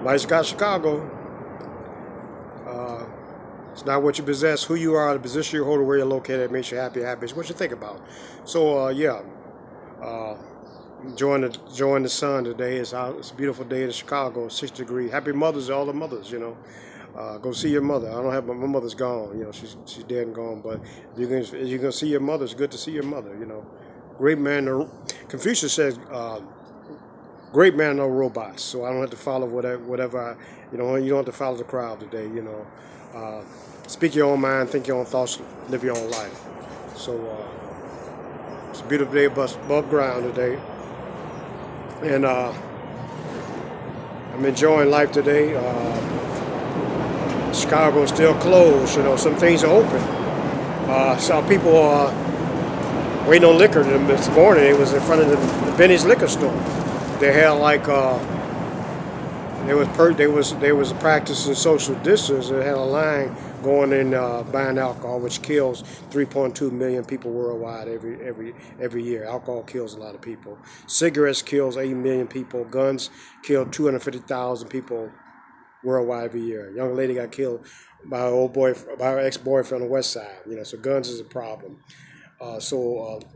Light Scott Chicago. Uh, it's not what you possess, who you are, the position you hold, or where you're located makes you happy. Happy is what you think about. So yeah, uh, enjoying the sun today. It's out. It's a beautiful day in Chicago. 6 degrees. Happy Mothers to all the mothers. Go see your mother. I don't have my mother's gone. She's dead and gone. But if you can see your mother, it's good to see your mother. Great man. Confucius says, "Great man, no robots." So I don't have to follow whatever. You don't have to follow the crowd today. Uh, Speak your own mind, think your own thoughts, live your own life. So it's a beautiful day above ground today, and I'm enjoying life today. Chicago's still closed. Some things are open. Saw people waiting on liquor this morning. It was in front of the Benny's liquor store. They had like there was practicing social distance. They had a line going in buying alcohol, which kills 3.2 million people worldwide every year. Alcohol kills a lot of people. Cigarettes kills 8 million people. Guns kill 250,000 people worldwide every year. A young lady got killed by her ex-boyfriend on the west side. So guns is a problem.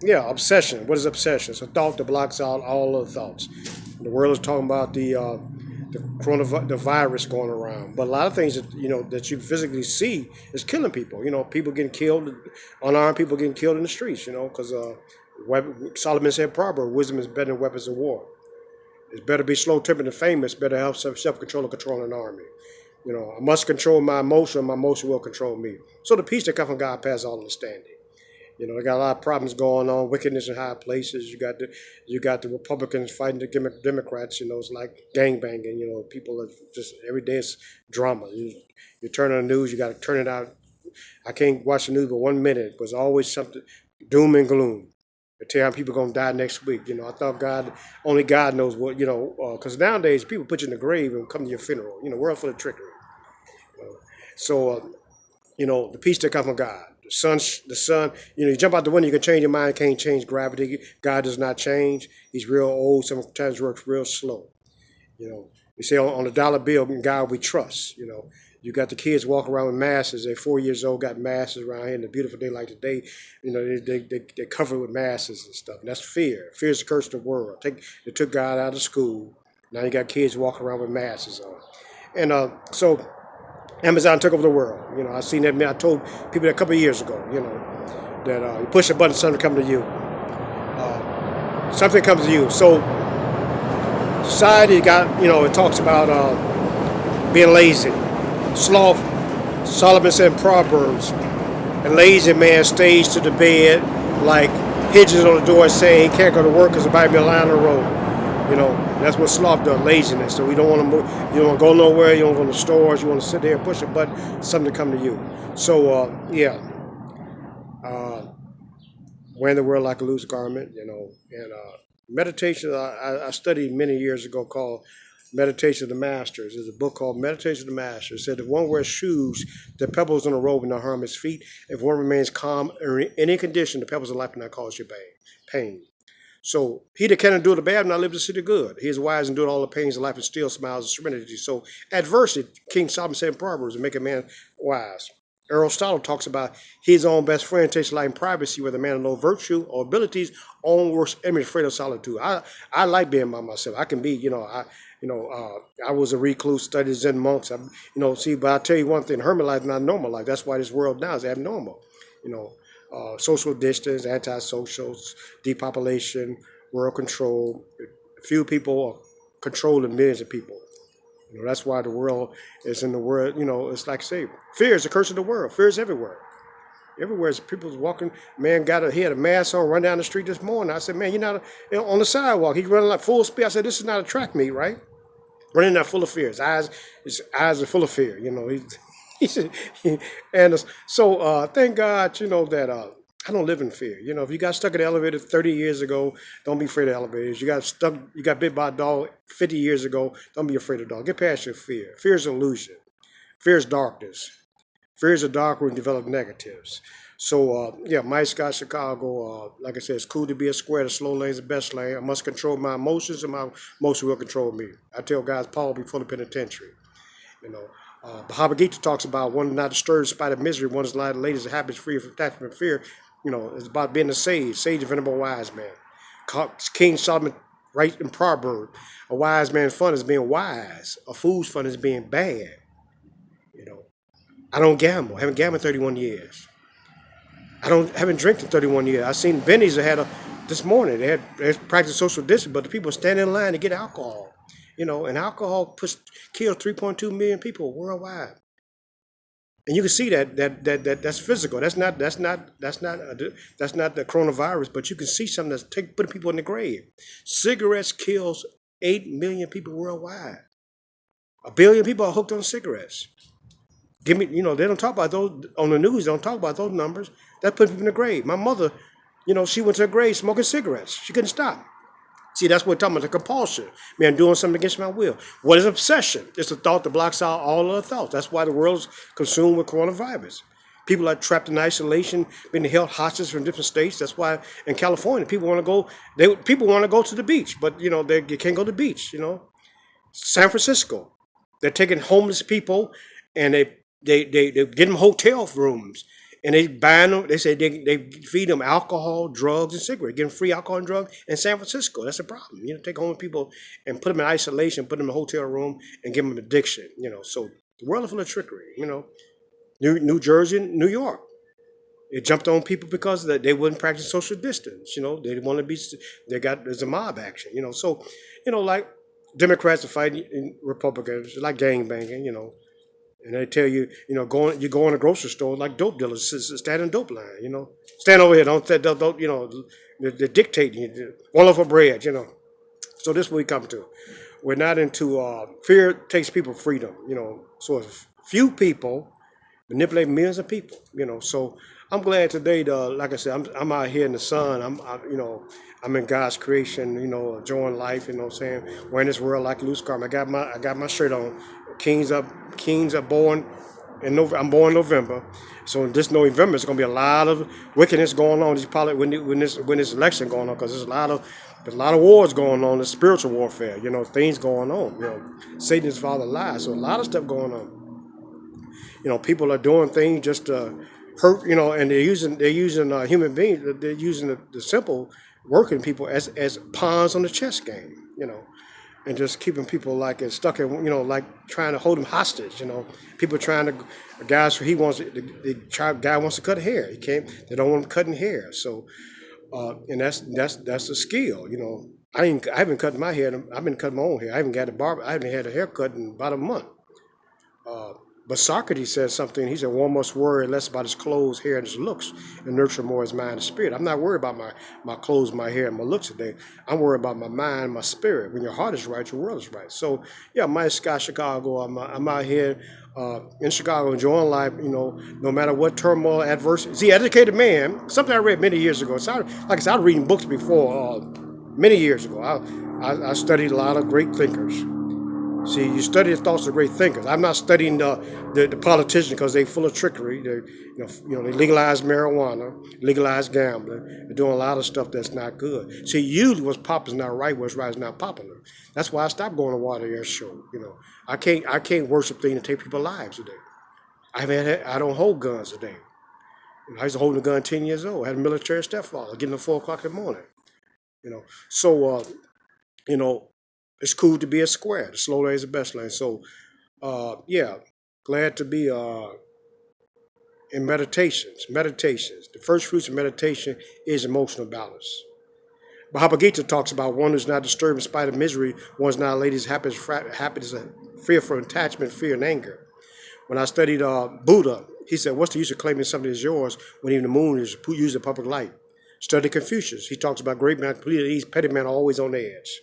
Yeah, obsession. What is obsession? It's a thought that blocks out all other thoughts. The world is talking about the virus going around, but a lot of things that you physically see is killing people. People getting killed, unarmed people getting killed in the streets. Because Solomon said, "Proverb, wisdom is better than weapons of war. It's better to be slow-tempered than famous. Better have self-control and control an army." I must control my emotion. My emotion will control me. So the peace that comes from God passes all understanding. They got a lot of problems going on, wickedness in high places. You got the Republicans fighting the Democrats. It's like gangbanging. People are just every day it's drama. You turn on the news, you got to turn it out. I can't watch the news, but 1 minute was always something doom and gloom. They tell how people gonna die next week. I thought only God knows what. Because nowadays people put you in the grave and come to your funeral. World full of trickery. So the peace that comes from God. The sun. You jump out the window, you can change your mind, can't change gravity. God does not change. He's real old, sometimes works real slow. You say on the dollar bill, in God we trust. You got the kids walking around with masks. They're 4 years old, got masks around here, and a beautiful day like today, they cover with masks and stuff. And that's fear. Fear is the curse of the world. They took God out of school. Now you got kids walking around with masks on. And so Amazon took over the world. I seen that. I told people that a couple of years ago. That you push a button, something comes to you. Something comes to you. So society got. It talks about being lazy, sloth. Solomon said in Proverbs, "A lazy man stays to the bed like hinges on the door, saying he can't go to work because there might be a line on the road." That's what sloth does, laziness. So we don't want to move. You don't want to go nowhere. You don't go to the stores. You want to sit there and push a button, something to come to you. So yeah, uh, wearing the world like a loose garment. And meditation. I studied many years ago called Meditation of the Masters. There's a book called Meditation of the Masters. It said if one wears shoes, the pebbles on the road will not harm his feet. If one remains calm in any condition, the pebbles of life will not cause you pain. So he that cannot do the bad will not live to see the good. He is wise and doing all the pains of life and still smiles and serenity. So adversity, King Solomon said in Proverbs, will make a man wise. Aristotle talks about his own best friend takes life in privacy, where the man of no virtue or abilities, own worst enemy, afraid of solitude. I like being by myself. I can be, I was a recluse, studied Zen monks. But I tell you one thing, hermit life is not normal life. That's why this world now is abnormal. Social distance, antisocial, depopulation, world control. Few people are controlling millions of people. That's why the world is in the world. It's like say, fear is the curse of the world. Fear is everywhere. Everywhere, people's walking. Man he had a mask on, run down the street this morning. I said, man, you're not on the sidewalk. He's running like full speed. I said, this is not a track meet, right? Running out full of fear. His eyes are full of fear. And so thank God, that I don't live in fear. If you got stuck in the elevator 30 years ago, don't be afraid of elevators. You got bit by a dog 50 years ago, don't be afraid of dog. Get past your fear. Fear is illusion. Fear is darkness. Fear is a dark room, develop negatives. So yeah, Mike Scott, Chicago. Like I said, it's cool to be a square. The slow lane's the best lane. I must control my emotions, and my emotions will control me. I tell guys, Paul before the penitentiary. You know, Bhagavad Gita talks about one is not disturbed in spite of misery. One is light, ladies, and happiness, free from attachment and fear. You know, it's about being a sage, venerable wise man. King Solomon writes in Proverbs, a wise man's fun is being wise. A fool's fun is being bad. You know, I don't gamble. I haven't gambled in 31 years. Haven't drank in 31 years. I seen Benny's that had this morning. They practiced social distance, but the people standing in line to get alcohol. You know, and alcohol killed 3.2 million people worldwide. And you can see that's physical. That's not the coronavirus, but you can see something that's putting people in the grave. Cigarettes kills 8 million people worldwide. 1 billion people are hooked on cigarettes. They don't talk about those on the news. They don't talk about those numbers. That put people in the grave. My mother, she went to her grave smoking cigarettes. She couldn't stop. See, that's what we're talking about, the compulsion. Man, doing something against my will. What is obsession? It's a thought that blocks out all other thoughts. That's why the world's consumed with coronavirus. People are trapped in isolation, being held hostage from different states. That's why in California, people want to go. People want to go to the beach, but they can't go to the beach. San Francisco, they're taking homeless people and they get them hotel rooms and they ban them. They say they feed them alcohol, drugs, and cigarettes. Give them free alcohol and drugs in San Francisco. That's a problem. Take homeless people and put them in isolation, put them in a hotel room, and give them addiction. So the world is full of trickery. New Jersey, New York. It jumped on people because they wouldn't practice social distance. They didn't want to be. There's a mob action. So like Democrats are fighting Republicans, like gang banging. And they tell you, you go in a grocery store like dope dealers, stand in dope line, stand over here, don't, they're dictating you, one loaf of bread, So this is what we come to. We're not into, fear takes people freedom, so if few people manipulate millions of people, So I'm glad today, like I said, I'm out here in the sun, I'm in God's creation, enjoying life, what I'm saying, wearing this world like a loose garment. I got my shirt on. Kings are born in November. I'm born in November, so in this November it's going to be a lot of wickedness going on. When this election going on, because there's a lot of wars going on. There's spiritual warfare, things going on. Satan is father lies, so a lot of stuff going on. People are doing things just to hurt, and they're using human beings. They're using the simple working people as pawns on the chess game, and just keeping people like stuck in, like trying to hold them hostage. People trying to, guys, guy wants to cut hair. He can't. They don't want him cutting hair. So, and that's a skill. I haven't cut my hair. I've been cutting my own hair. I haven't got a barber. I haven't had a haircut in about a month. But Socrates said something. He said, one must worry less about his clothes, hair, and his looks, and nurture more his mind and spirit. I'm not worried about my clothes, my hair, and my looks today. I'm worried about my mind, my spirit. When your heart is right, your world is right. So, yeah, Mike Scott, Chicago. I'm out here in Chicago enjoying life, no matter what turmoil, adversity. See, educated man, something I read many years ago. Like I said, I was reading books before, many years ago. I studied a lot of great thinkers. See, you study the thoughts of great thinkers. I'm not studying the politicians because they're full of trickery. They legalize marijuana, legalize gambling. They're doing a lot of stuff that's not good. See, usually what's popular is not right, what's right is not popular. That's why I stopped going to water air show. I can't worship things and take people's lives today. I don't hold guns today. I used to hold a gun 10 years old. I had a military stepfather getting at 4 o'clock in the morning. So it's cool to be a square. The slow lane is the best lane. So, yeah, glad to be in meditations. The first fruits of meditation is emotional balance. Bhagavad Gita talks about one who's not disturbed in spite of misery, one's not elated, is happiness, fear for attachment, fear, and anger. When I studied Buddha, he said, what's the use of claiming something is yours when even the moon is used in public light? Study Confucius. He talks about great man, complete at ease, petty man are always on the edge.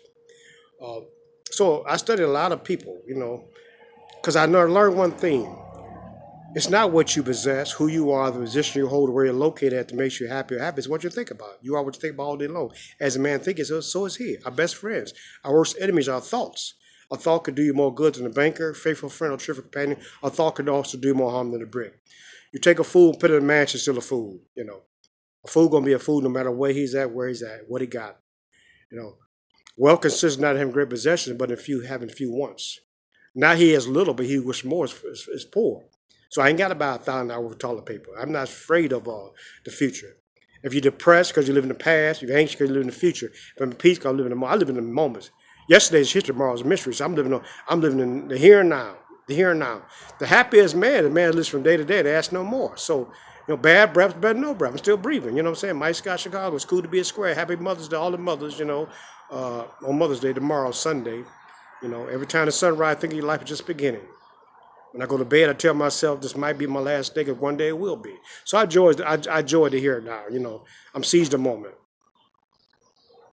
So I studied a lot of people, because I learned one thing. It's not what you possess, who you are, the position you hold, where you're located at that makes you happy or happy. It's what you think about. You are what you think about all day long. As a man thinks, so is he. Our best friends, our worst enemies are our thoughts. A thought could do you more good than a banker, faithful friend, or terrific companion. A thought could also do more harm than a brick. You take a fool, put it in a mansion, still a fool. A fool gonna be a fool no matter where he's at, what he got. You know, wealth consists not of having great possessions, but in few having few wants. Now he has little, but he wish more is poor. So I ain't got to buy $1,000 worth of toilet paper. I'm not afraid of the future. If you're depressed because you live in the past, you're anxious because you live in the future. If I'm in peace because I live in the moment, I live in the moments. Yesterday's history, tomorrow's mystery. So I'm living in the here and now. The here and now. The happiest man, the man lives from day to day. They ask no more. So, bad breath's better than no breath. I'm still breathing. You know what I'm saying? Mike Scott, Chicago. It's cool to be a square. Happy Mother's Day, all the mothers. On Mother's Day tomorrow, Sunday. Every time the sun rises, I think your life is just beginning. When I go to bed, I tell myself this might be my last day, because one day it will be. So I enjoy the here and now. I'm seized the moment.